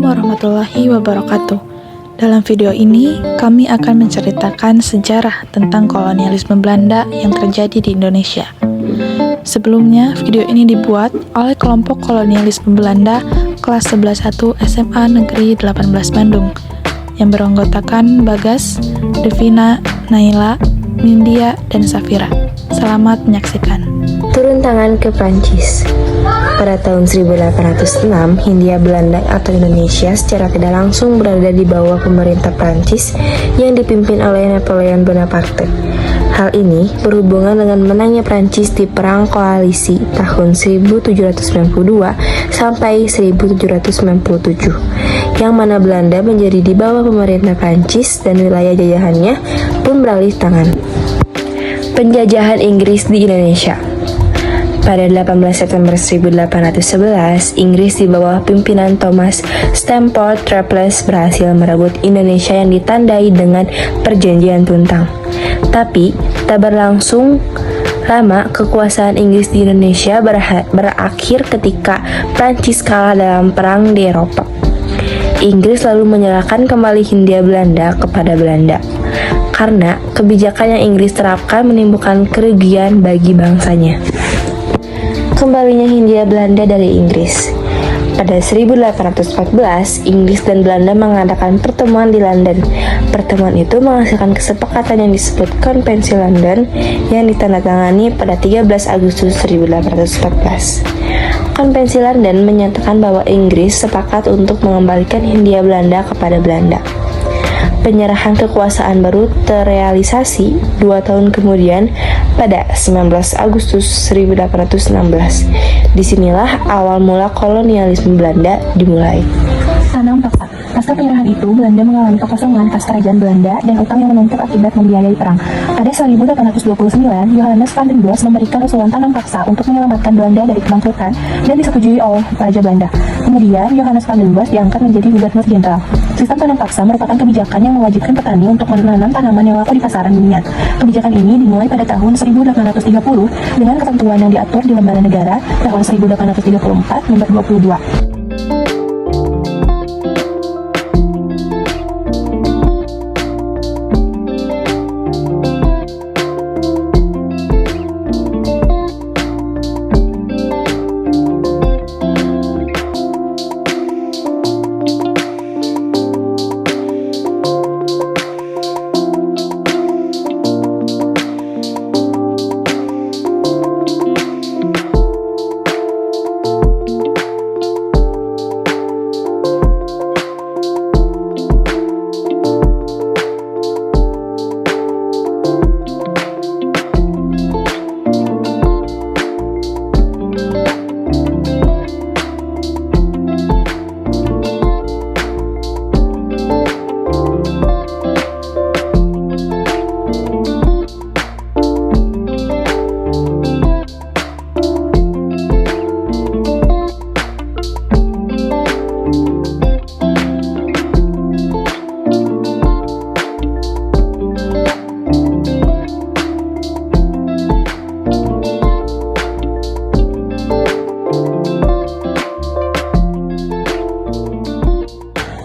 Assalamualaikum warahmatullahi wabarakatuh. Dalam video ini, kami akan menceritakan sejarah tentang kolonialisme Belanda yang terjadi di Indonesia. Sebelumnya, video ini dibuat oleh kelompok kolonialisme Belanda kelas 11-1 SMA Negeri 18 Bandung yang beranggotakan Bagas, Devina, Naila, Nindya, dan Safira. Selamat menyaksikan. Turun tangan ke Prancis. Pada tahun 1806, Hindia Belanda atau Indonesia secara tidak langsung berada di bawah pemerintah Prancis yang dipimpin oleh Napoleon Bonaparte. Hal ini berhubungan dengan menangnya Prancis di Perang Koalisi tahun 1792 sampai 1797, yang mana Belanda menjadi di bawah pemerintah Prancis dan wilayah jajahannya pun beralih tangan. Penjajahan Inggris di Indonesia. Pada 18 September 1811, Inggris di bawah pimpinan Thomas Stamford Raffles berhasil merebut Indonesia yang ditandai dengan Perjanjian Tuntang. Tapi, tak berlangsung lama kekuasaan Inggris di Indonesia berakhir ketika Prancis kalah dalam perang di Eropa. Inggris lalu menyerahkan kembali Hindia Belanda kepada Belanda, karena kebijakan yang Inggris terapkan menimbulkan kerugian bagi bangsanya. Kembalinya Hindia Belanda dari Inggris. Pada 1814, Inggris dan Belanda mengadakan pertemuan di London. Pertemuan itu menghasilkan kesepakatan yang disebut Konvensi London yang ditandatangani pada 13 Agustus 1814. Konvensi London menyatakan bahwa Inggris sepakat untuk mengembalikan Hindia Belanda kepada Belanda. Penyerahan kekuasaan baru terrealisasi 2 tahun kemudian pada 19 Agustus 1816. Disinilah awal mula kolonialisme Belanda dimulai. Tanam paksa. Pasca penyerahan itu, Belanda mengalami kekosongan kas kerajaan Belanda dan utang yang menumpuk akibat membiayai perang. Pada 1829, Johannes van den Bosch memberikan usulan tanam paksa untuk menyelamatkan Belanda dari kebangkrutan dan disetujui oleh Raja Belanda. Kemudian, Johannes van den Bosch diangkat menjadi gubernur jenderal. Sistem tanam paksa merupakan kebijakan yang mewajibkan petani untuk menanam tanaman yang laku di pasaran dunia. Kebijakan ini dimulai pada tahun 1830 dengan ketentuan yang diatur di Lembaran Negara tahun 1834 nomor 22.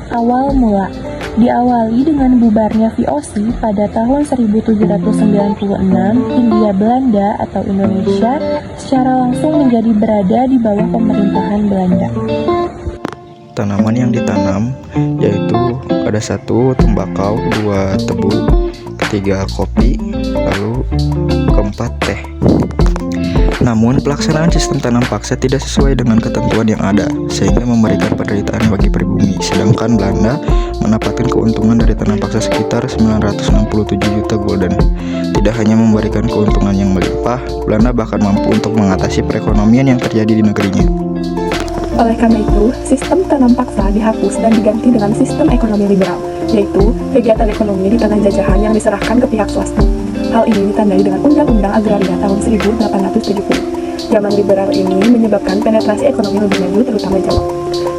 Awal mula diawali dengan bubarnya VOC pada tahun 1796. Hindia Belanda atau Indonesia secara langsung menjadi berada di bawah pemerintahan Belanda. Tanaman yang ditanam yaitu ada 1 tembakau, 2 tebu, 3 kopi, lalu 4 teh. Namun pelaksanaan sistem tanam paksa tidak sesuai dengan ketentuan yang ada, sehingga memberikan penderitaan bagi pribumi. Sedangkan Belanda mendapatkan keuntungan dari tanam paksa sekitar 967 juta gulden. Tidak hanya memberikan keuntungan yang melimpah, Belanda bahkan mampu untuk mengatasi perekonomian yang terjadi di negerinya. Oleh karena itu, sistem tanam paksa dihapus dan diganti dengan sistem ekonomi liberal, yaitu kegiatan ekonomi di tanah jajahan yang diserahkan ke pihak swasta. Hal ini ditandai dengan Undang-Undang Agraria tahun 1870. Zaman liberal ini menyebabkan penetrasi ekonomi lebih maju terutama Jawa.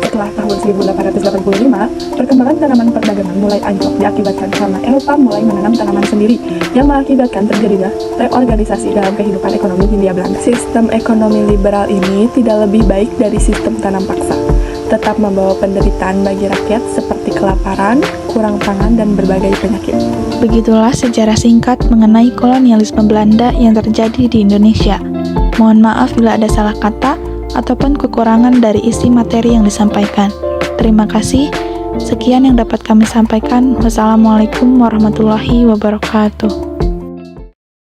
Setelah tahun 1885, perkembangan tanaman perdagangan mulai anjlok diakibatkan karena Eropa mulai menanam tanaman sendiri, yang mengakibatkan terjadinya reorganisasi dalam kehidupan ekonomi Hindia Belanda. Sistem ekonomi liberal ini tidak lebih baik dari sistem tanam paksa. tetap membawa penderitaan bagi rakyat seperti kelaparan, kurang pangan, dan berbagai penyakit. Begitulah sejarah singkat mengenai kolonialisme Belanda yang terjadi di Indonesia. Mohon maaf bila ada salah kata ataupun kekurangan dari isi materi yang disampaikan. Terima kasih. Sekian yang dapat kami sampaikan. Wassalamualaikum warahmatullahi wabarakatuh.